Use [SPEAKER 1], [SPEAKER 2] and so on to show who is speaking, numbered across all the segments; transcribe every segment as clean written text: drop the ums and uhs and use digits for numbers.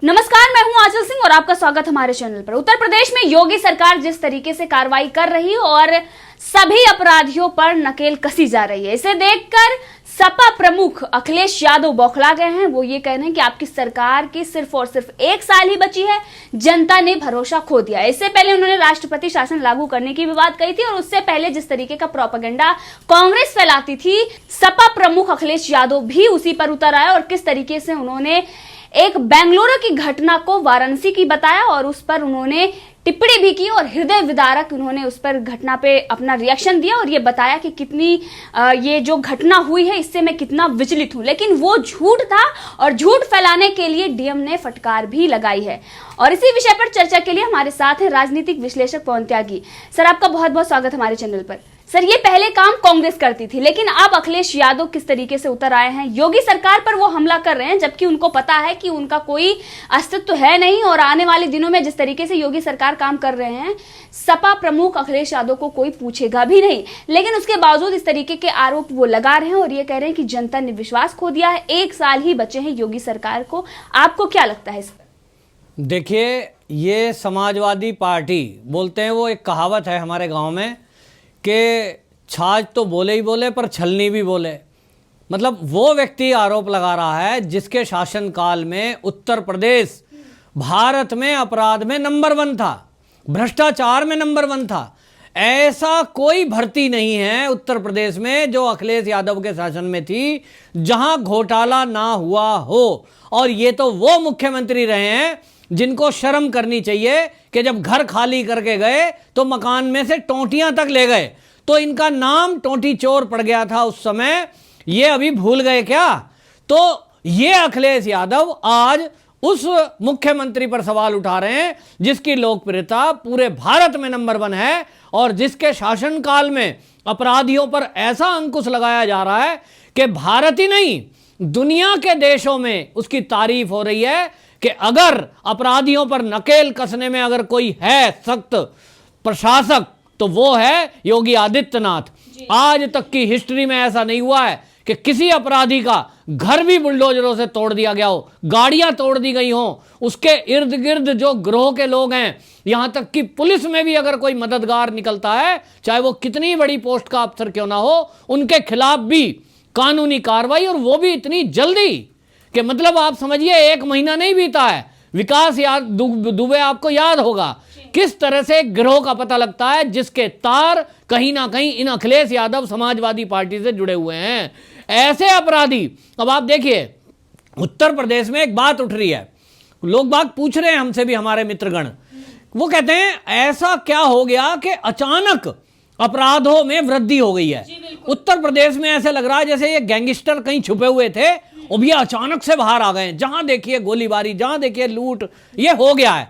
[SPEAKER 1] नमस्कार, मैं हूं आंचल सिंह और आपका स्वागत हमारे चैनल पर। उत्तर प्रदेश में योगी सरकार जिस तरीके से कार्रवाई कर रही है और सभी अपराधियों पर नकेल कसी जा रही है, इसे देखकर सपा प्रमुख अखिलेश यादव बौखला गए हैं। वो ये कह रहे हैं कि आपकी सरकार की सिर्फ और सिर्फ 1 साल ही बची है, जनता ने भरोसा खो दिया। इससे पहले उन्होंने राष्ट्रपति शासन लागू करने की भी बात कही थी और उससे पहले जिस तरीके का प्रोपेगेंडा कांग्रेस फैलाती थी, सपा प्रमुख अखिलेश यादव भी उसी पर उतर आए और किस तरीके से उन्होंने एक बेंगलुरु की घटना को वाराणसी की बताया और उस पर उन्होंने टिप्पणी भी की और हृदय विदारक उन्होंने उस पर घटना पे अपना रिएक्शन दिया और ये बताया कि कितनी ये जो घटना हुई है इससे मैं कितना विचलित हूं। लेकिन वो झूठ था और झूठ फैलाने के लिए डीएम ने फटकार भी लगाई है। और इसी विषय पर चर्चा के लिए हमारे साथ है राजनीतिक विश्लेषक पवन त्यागी। सर, आपका बहुत बहुत स्वागत हमारे चैनल पर। सर, ये पहले काम कांग्रेस करती थी, लेकिन अब अखिलेश यादव किस तरीके से उतर आए हैं, योगी सरकार पर वो हमला कर रहे हैं, जबकि उनको पता है कि उनका कोई अस्तित्व है नहीं और आने वाले दिनों में जिस तरीके से योगी सरकार काम कर रहे हैं, सपा प्रमुख अखिलेश यादव को कोई पूछेगा भी नहीं। लेकिन उसके बावजूद इस तरीके के आरोप वो लगा रहे हैं और ये कह रहे हैं कि जनता ने विश्वास खो दिया है, 1 साल ही बचे हैं योगी सरकार को। आपको क्या लगता है इस पर?
[SPEAKER 2] देखिए, ये समाजवादी पार्टी बोलते हैं, वो एक कहावत है हमारे गांव में कि छाछ तो बोले ही बोले पर छलनी भी बोले। मतलब वो व्यक्ति आरोप लगा रहा है जिसके शासनकाल में उत्तर प्रदेश भारत में अपराध में नंबर 1 था, भ्रष्टाचार में नंबर 1 था। ऐसा कोई भर्ती नहीं है उत्तर प्रदेश में जो अखिलेश यादव के शासन में थी जहां घोटाला ना हुआ हो। और ये तो वो मुख्यमंत्री रहे हैं जिनको शर्म करनी चाहिए कि जब घर खाली करके गए तो मकान में से टोंटियां तक ले गए। तो इनका नाम टोंटी चोर पड़ गया था उस समय, ये अभी भूल गए क्या? तो ये अखिलेश यादव आज उस मुख्यमंत्री पर सवाल उठा रहे हैं जिसकी लोकप्रियता पूरे भारत में नंबर 1 है और जिसके शासनकाल में अपराधियों पर ऐसा अंकुश लगाया जा रहा है कि भारत ही नहीं, दुनिया के देशों में उसकी तारीफ हो रही है कि अगर अपराधियों पर नकेल कसने में अगर कोई है सख्त प्रशासक तो वो है योगी आदित्यनाथ। आज तक की हिस्ट्री में ऐसा नहीं हुआ है कि किसी अपराधी का घर भी बुलडोजरों से तोड़ दिया गया हो, गाड़ियां तोड़ दी गई हो, उसके इर्द गिर्द जो गिरोह के लोग हैं, यहां तक कि पुलिस में भी अगर कोई मददगार निकलता है, चाहे वो कितनी बड़ी पोस्ट का अफसर क्यों ना हो, उनके खिलाफ भी कानूनी कार्रवाई, और वो भी इतनी जल्दी कि मतलब आप समझिए 1 महीना नहीं बीता है। विकास दुबे आपको याद होगा किस तरह से गिरोह का पता लगता है जिसके तार कहीं ना कहीं इन अखिलेश यादव समाजवादी पार्टी से जुड़े हुए हैं। ऐसे अपराधी, अब आप देखिए उत्तर प्रदेश में एक बात उठ रही है, लोग बाग पूछ रहे हैं हमसे भी, हमारे मित्रगण, वो कहते हैं ऐसा क्या हो गया कि अचानक अपराधों में वृद्धि हो गई है। उत्तर प्रदेश में ऐसे लग रहा है जैसे ये गैंगस्टर कहीं छुपे हुए थे और ये अचानक से बाहर आ गए, जहां देखिए गोलीबारी, जहां देखिए लूट, ये हो गया है।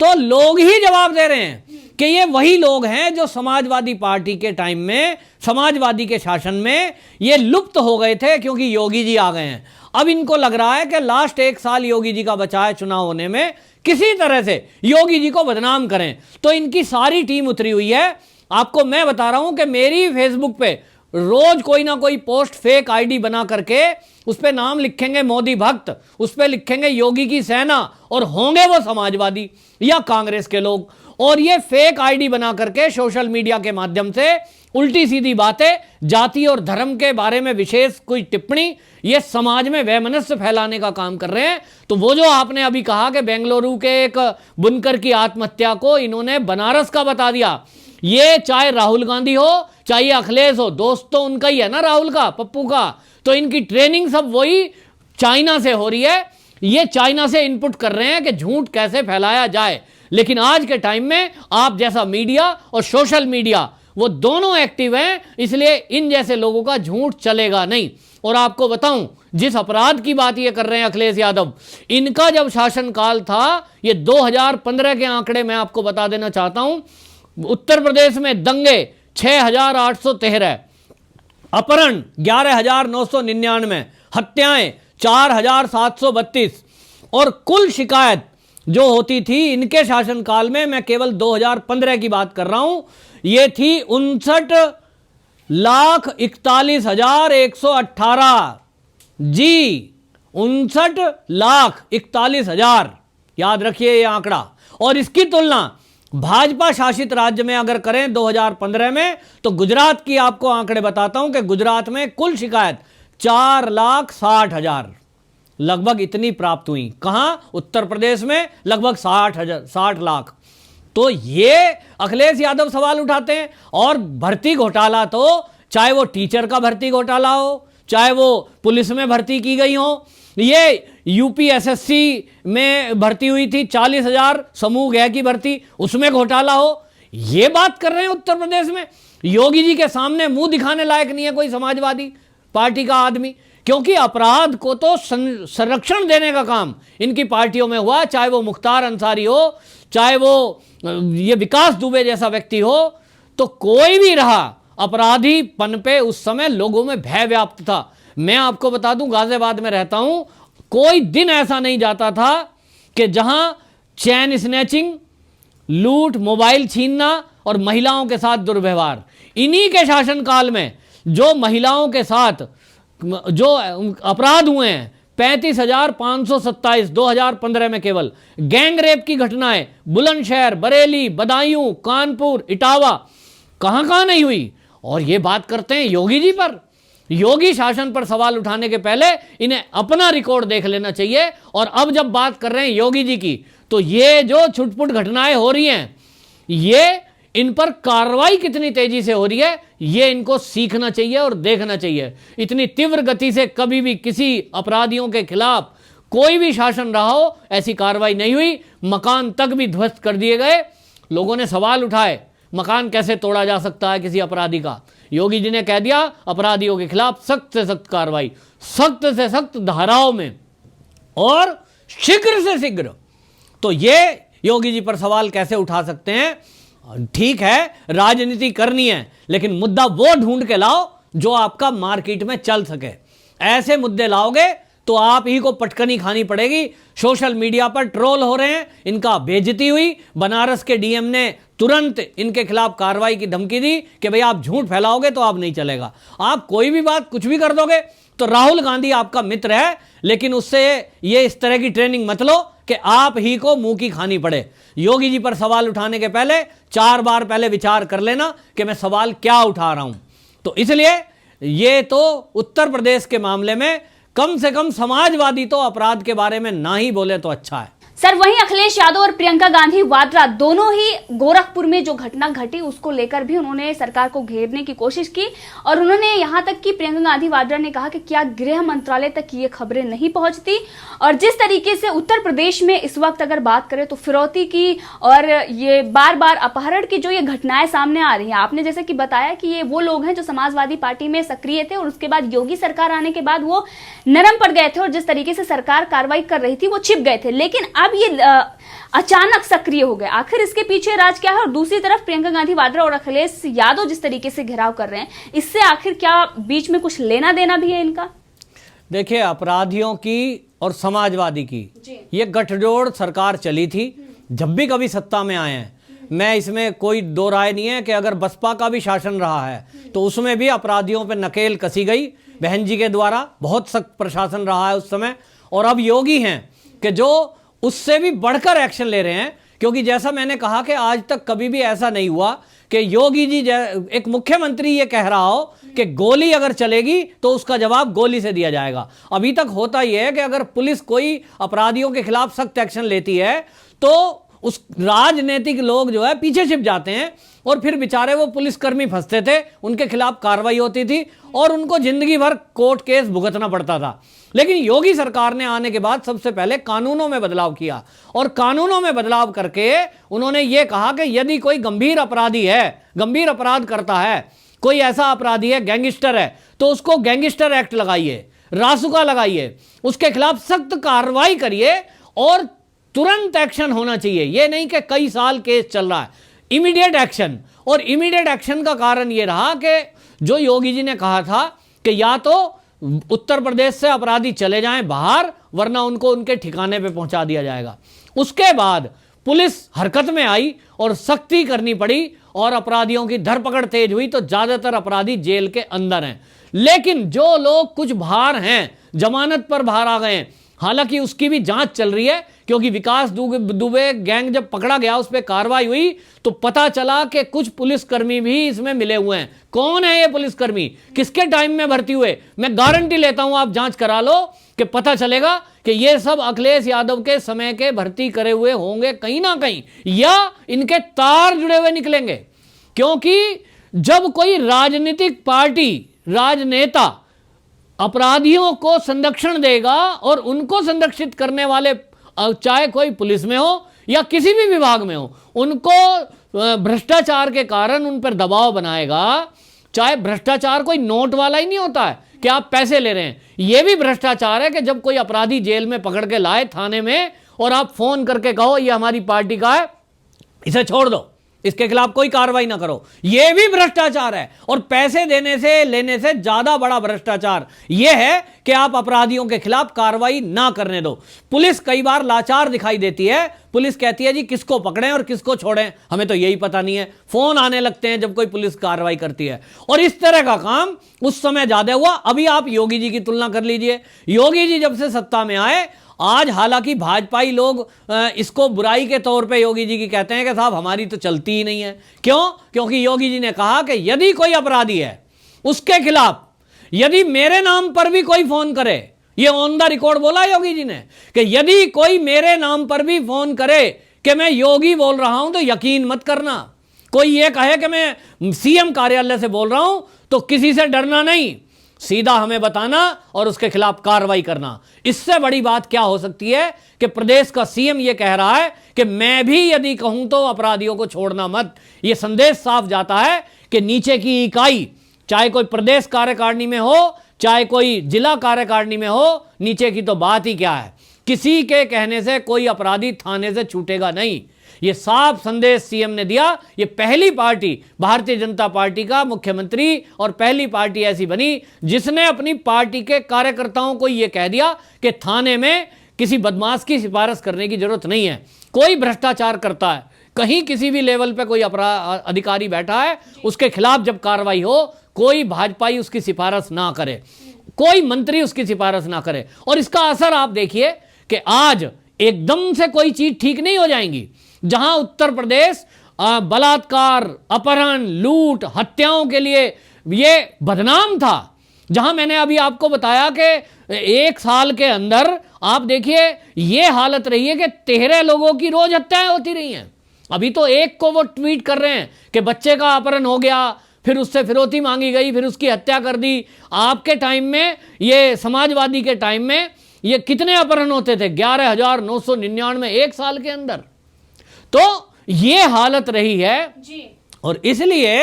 [SPEAKER 2] तो लोग ही जवाब दे रहे हैं कि ये वही लोग हैं जो समाजवादी पार्टी के टाइम में, समाजवादी के शासन में ये लुप्त हो गए थे क्योंकि योगी जी आ गए हैं। अब इनको लग रहा है कि लास्ट 1 साल योगी जी का बचा है चुनाव होने में, किसी तरह से योगी जी को बदनाम करें। तो इनकी सारी टीम उतरी हुई है। आपको मैं बता रहा हूं कि मेरी फेसबुक पे रोज कोई ना कोई पोस्ट फेक आईडी बना करके उस पे नाम लिखेंगे मोदी भक्त, उस पे लिखेंगे योगी की सेना, और होंगे वो समाजवादी या कांग्रेस के लोग। और ये फेक आईडी बना करके सोशल मीडिया के माध्यम से उल्टी सीधी बातें, जाति और धर्म के बारे में विशेष कोई टिप्पणी, ये समाज में वैमनस्य फैलाने का काम कर रहे हैं। तो वो जो आपने अभी कहा कि बेंगलुरु के एक बुनकर की आत्महत्या को इन्होंने बनारस का बता दिया, ये चाहे राहुल गांधी हो चाहे अखिलेश हो, दोस्त तो उनका ही है ना, राहुल का, पप्पू का। तो इनकी ट्रेनिंग सब वही चाइना से हो रही है, ये चाइना से इनपुट कर रहे हैं कि झूठ कैसे फैलाया जाए। लेकिन आज के टाइम में आप जैसा मीडिया और सोशल मीडिया वो दोनों एक्टिव हैं, इसलिए इन जैसे लोगों का झूठ चलेगा नहीं। और आपको बताऊं, जिस अपराध की बात ये कर रहे हैं अखिलेश यादव, इनका जब शासनकाल था, ये 2015 के आंकड़े मैं आपको बता देना चाहता हूं, उत्तर प्रदेश में दंगे 6,813, अपहरण 11,999, हत्याएं 4,732, और कुल शिकायत जो होती थी इनके शासनकाल में, मैं केवल 2015 की बात कर रहा हूं, ये थी 59,41,118 जी। 59,41,000, याद रखिए ये आंकड़ा। और इसकी तुलना भाजपा शासित राज्य में अगर करें 2015 में, तो गुजरात की आपको आंकड़े बताता हूं कि गुजरात में कुल शिकायत 4,60,000 लगभग इतनी प्राप्त हुई। कहां? उत्तर प्रदेश में लगभग 60 लाख। तो ये अखिलेश यादव सवाल उठाते हैं। और भर्ती घोटाला तो चाहे वो टीचर का भर्ती घोटाला हो, चाहे वो पुलिस में भर्ती की गई हो, ये यूपीएसएससी में भर्ती हुई थी 40,000 समूह गृह की भर्ती, उसमें घोटाला हो, ये बात कर रहे हैं उत्तर प्रदेश में। योगी जी के सामने मुंह दिखाने लायक नहीं है कोई समाजवादी पार्टी का आदमी, क्योंकि अपराध को तो संरक्षण देने का काम इनकी पार्टियों में हुआ, चाहे वो मुख्तार अंसारी हो, चाहे वो ये विकास दुबे जैसा व्यक्ति हो। तो कोई भी रहा, अपराधी पन पे उस समय लोगों में भय व्याप्त था। मैं आपको बता दूं, गाजियाबाद में रहता हूं, कोई दिन ऐसा नहीं जाता था कि जहां चैन स्नैचिंग, लूट, मोबाइल छीनना और महिलाओं के साथ दुर्व्यवहार, इन्हीं के शासनकाल में जो महिलाओं के साथ जो अपराध हुए हैं 35,527 2015 में केवल। गैंग रेप की घटनाएं बुलंदशहर, बरेली, बदायूं, कानपुर, इटावा, कहां नहीं हुई। और ये बात करते हैं योगी जी पर। योगी शासन पर सवाल उठाने के पहले इन्हें अपना रिकॉर्ड देख लेना चाहिए। और अब जब बात कर रहे हैं योगी जी की, तो ये जो छुटपुट घटनाएं हो रही हैं, ये इन पर कार्रवाई कितनी तेजी से हो रही है, ये इनको सीखना चाहिए और देखना चाहिए। इतनी तीव्र गति से कभी भी किसी अपराधियों के खिलाफ कोई भी शासन रहा हो, ऐसी कार्रवाई नहीं हुई। मकान तक भी ध्वस्त कर दिए गए। लोगों ने सवाल उठाए, मकान कैसे तोड़ा जा सकता है किसी अपराधी का। योगी जी ने कह दिया अपराधियों के खिलाफ सख्त से सख्त कार्रवाई, सख्त से सख्त धाराओं में और शीघ्र से शीघ्र। तो ये योगी जी पर सवाल कैसे उठा सकते हैं? ठीक है, राजनीति करनी है, लेकिन मुद्दा वो ढूंढ के लाओ जो आपका मार्केट में चल सके। ऐसे मुद्दे लाओगे तो आप ही को पटकनी खानी पड़ेगी। सोशल मीडिया पर ट्रोल हो रहे हैं, इनका बेइज्जती हुई। बनारस के डीएम ने तुरंत इनके खिलाफ कार्रवाई की धमकी दी कि भाई आप झूठ फैलाओगे तो आप नहीं चलेगा, आप कोई भी बात कुछ भी कर दोगे। तो राहुल गांधी आपका मित्र है, लेकिन उससे ये इस तरह की ट्रेनिंग मत लो कि आप ही को मुंह की खानी पड़े। योगी जी पर सवाल उठाने के पहले 4 बार पहले विचार कर लेना कि मैं सवाल क्या उठा रहा हूं। तो इसलिए ये तो उत्तर प्रदेश के मामले में कम से कम समाजवादी तो अपराध के बारे में ना ही बोले तो अच्छा है।
[SPEAKER 1] सर, वहीं अखिलेश यादव और प्रियंका गांधी वाड्रा दोनों ही गोरखपुर में जो घटना घटी उसको लेकर भी उन्होंने सरकार को घेरने की कोशिश की। और उन्होंने यहां तक कि प्रियंका गांधी वाड्रा ने कहा कि क्या गृह मंत्रालय तक ये खबरें नहीं पहुंचती। और जिस तरीके से उत्तर प्रदेश में इस वक्त अगर बात करें तो फिरौती की और ये बार बार अपहरण की जो ये घटनाएं सामने आ रही हैं, आपने जैसे कि बताया कि ये वो लोग हैं जो समाजवादी पार्टी में सक्रिय थे और उसके बाद योगी सरकार आने के बाद वो नरम पड़ गए थे और जिस तरीके से सरकार कार्रवाई कर रही थी वो छिप गए थे, लेकिन अब ये अचानक सक्रिय हो गए। आखिर इसके पीछे राज क्या है? और दूसरी तरफ प्रियंका गांधी वाड्रा और अखिलेश यादव जिस तरीके से घेराव कर रहे हैं, इससे आखिर क्या बीच में कुछ लेना देना भी है इनका?
[SPEAKER 2] देखिए, अपराधियों की और समाजवादी की ये गठजोड़ सरकार चली थी जब भी कभी सत्ता में आए हैं। मैं इसमें कोई दो राय नहीं है कि अगर बसपा का भी शासन रहा है तो उसमें भी अपराधियों पर नकेल कसी गई बहन जी के द्वारा, बहुत सख्त प्रशासन रहा है उस समय। और अब योगी हैं कि जो उससे भी बढ़कर एक्शन ले रहे हैं, क्योंकि जैसा मैंने कहा कि आज तक कभी भी ऐसा नहीं हुआ कि योगी जी एक मुख्यमंत्री ये कह रहा हो कि गोली अगर चलेगी तो उसका जवाब गोली से दिया जाएगा। अभी तक होता ही है कि अगर पुलिस कोई अपराधियों के खिलाफ सख्त एक्शन लेती है तो उस राजनीतिक लोग जो है पीछे छिप जाते हैं और फिर बेचारे वो पुलिसकर्मी फंसते थे, उनके खिलाफ कार्रवाई होती थी और उनको जिंदगी भर कोर्ट केस भुगतना पड़ता था। लेकिन योगी सरकार ने आने के बाद सबसे पहले कानूनों में बदलाव किया और कानूनों में बदलाव करके उन्होंने ये कहा कि यदि कोई गंभीर अपराधी है, गंभीर अपराध करता है, कोई ऐसा अपराधी है, गैंगस्टर है, तो उसको गैंगस्टर एक्ट लगाइए, रासुका लगाइए, उसके खिलाफ सख्त कार्रवाई करिए और तुरंत एक्शन होना चाहिए। ये नहीं कि कई साल केस चल रहा है, इमीडिएट एक्शन। और इमीडिएट एक्शन का कारण ये रहा कि जो योगी जी ने कहा था कि या तो उत्तर प्रदेश से अपराधी चले जाएं बाहर, वरना उनको उनके ठिकाने पे पहुंचा दिया जाएगा। उसके बाद पुलिस हरकत में आई और सख्ती करनी पड़ी और अपराधियों की धरपकड़ तेज हुई, तो ज्यादातर अपराधी जेल के अंदर हैं। लेकिन जो लोग कुछ बाहर हैं, जमानत पर बाहर आ गए हैं। हालांकि उसकी भी जांच चल रही है, क्योंकि विकास दुबे गैंग जब पकड़ा गया, उस पर कार्रवाई हुई तो पता चला कि कुछ पुलिसकर्मी भी इसमें मिले हुए हैं। कौन है ये पुलिसकर्मी, किसके टाइम में भर्ती हुए, मैं गारंटी लेता हूं आप जांच करा लो कि पता चलेगा कि ये सब अखिलेश यादव के समय के भर्ती करे हुए होंगे कहीं ना कहीं, या इनके तार जुड़े हुए निकलेंगे। क्योंकि जब कोई राजनीतिक पार्टी, राजनेता अपराधियों को संरक्षण देगा और उनको संरक्षित करने वाले, चाहे कोई पुलिस में हो या किसी भी विभाग में हो, उनको भ्रष्टाचार के कारण उन पर दबाव बनाएगा। चाहे भ्रष्टाचार कोई नोट वाला ही नहीं होता है कि आप पैसे ले रहे हैं, यह भी भ्रष्टाचार है कि जब कोई अपराधी जेल में पकड़ के लाए थाने में और आप फोन करके कहो ये हमारी पार्टी का है, इसे छोड़ दो, इसके खिलाफ कोई कार्रवाई ना करो, यह भी भ्रष्टाचार है। और पैसे देने से लेने से ज्यादा बड़ा भ्रष्टाचार यह है कि आप अपराधियों के खिलाफ कार्रवाई ना करने दो। पुलिस कई बार लाचार दिखाई देती है, पुलिस कहती है जी किसको पकड़ें और किसको छोड़ें, हमें तो यही पता नहीं है। फोन आने लगते हैं जब कोई पुलिस कार्रवाई करती है, और इस तरह का काम उस समय ज्यादा हुआ। अभी आप योगी जी की तुलना कर लीजिए, योगी जी जब से सत्ता में आए, आज हालांकि भाजपाई लोग इसको बुराई के तौर पे योगी जी की कहते हैं कि साहब हमारी तो चलती ही नहीं है। क्यों? क्योंकि योगी जी ने कहा कि यदि कोई अपराधी है उसके खिलाफ, यदि मेरे नाम पर भी कोई फोन करे, ये ऑन द रिकॉर्ड बोला योगी जी ने कि यदि कोई मेरे नाम पर भी फोन करे कि मैं योगी बोल रहा हूं तो यकीन मत करना। कोई ये कहे कि मैं सीएम कार्यालय से बोल रहा हूं तो किसी से डरना नहीं, सीधा हमें बताना और उसके खिलाफ कार्रवाई करना। इससे बड़ी बात क्या हो सकती है कि प्रदेश का सीएम यह कह रहा है कि मैं भी यदि कहूं तो अपराधियों को छोड़ना मत। यह संदेश साफ जाता है कि नीचे की इकाई, चाहे कोई प्रदेश कार्यकारिणी में हो, चाहे कोई जिला कार्यकारिणी में हो, नीचे की तो बात ही क्या है, किसी के कहने से कोई अपराधी थाने से छूटेगा नहीं। ये साफ संदेश सीएम ने दिया। ये पहली पार्टी, भारतीय जनता पार्टी का मुख्यमंत्री और पहली पार्टी ऐसी बनी जिसने अपनी पार्टी के कार्यकर्ताओं को यह कह दिया कि थाने में किसी बदमाश की सिफारिश करने की जरूरत नहीं है। कोई भ्रष्टाचार करता है, कहीं किसी भी लेवल पे कोई अधिकारी बैठा है, उसके खिलाफ जब कार्रवाई हो, कोई भाजपाई उसकी सिफारिश ना करे, कोई मंत्री उसकी सिफारिश ना करे। और इसका असर आप देखिए कि आज एकदम से कोई चीज ठीक नहीं हो जाएंगी। जहां उत्तर प्रदेश बलात्कार, अपहरण, लूट, हत्याओं के लिए ये बदनाम था, जहां मैंने अभी आपको बताया कि एक साल के अंदर आप देखिए ये हालत रही है कि 13 लोगों की रोज हत्याएं होती रही हैं। अभी तो एक को वो ट्वीट कर रहे हैं कि बच्चे का अपहरण हो गया, फिर उससे फिरौती मांगी गई, फिर उसकी हत्या कर दी। आपके टाइम में, ये समाजवादी के टाइम में, ये कितने अपहरण होते थे? 11,999 एक साल के अंदर। तो ये हालत रही है जी। और इसलिए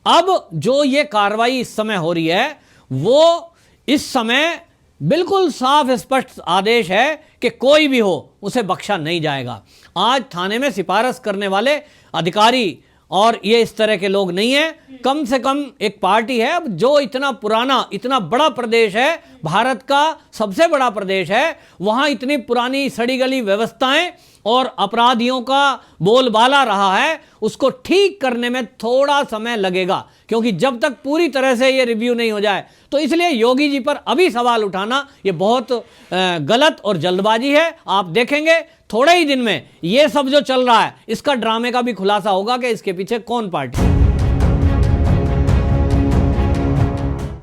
[SPEAKER 2] अब जो ये कार्रवाई इस समय हो रही है, वो इस समय बिल्कुल साफ स्पष्ट आदेश है कि कोई भी हो उसे बख्शा नहीं जाएगा। आज थाने में सिफारिश करने वाले अधिकारी और ये इस तरह के लोग नहीं हैं। कम से कम एक पार्टी है अब जो इतना पुराना, इतना बड़ा प्रदेश है, भारत का सबसे बड़ा प्रदेश है, वहां इतनी पुरानी सड़ी गली व्यवस्थाएं और अपराधियों का बोलबाला रहा है, उसको ठीक करने में थोड़ा समय लगेगा, क्योंकि जब तक पूरी तरह से ये रिव्यू नहीं हो जाए। तो इसलिए योगी जी पर अभी सवाल उठाना ये बहुत गलत और जल्दबाजी है। आप देखेंगे थोड़े ही दिन में ये सब जो चल रहा है, इसका ड्रामे का भी खुलासा होगा कि इसके पीछे कौन पार्टी है।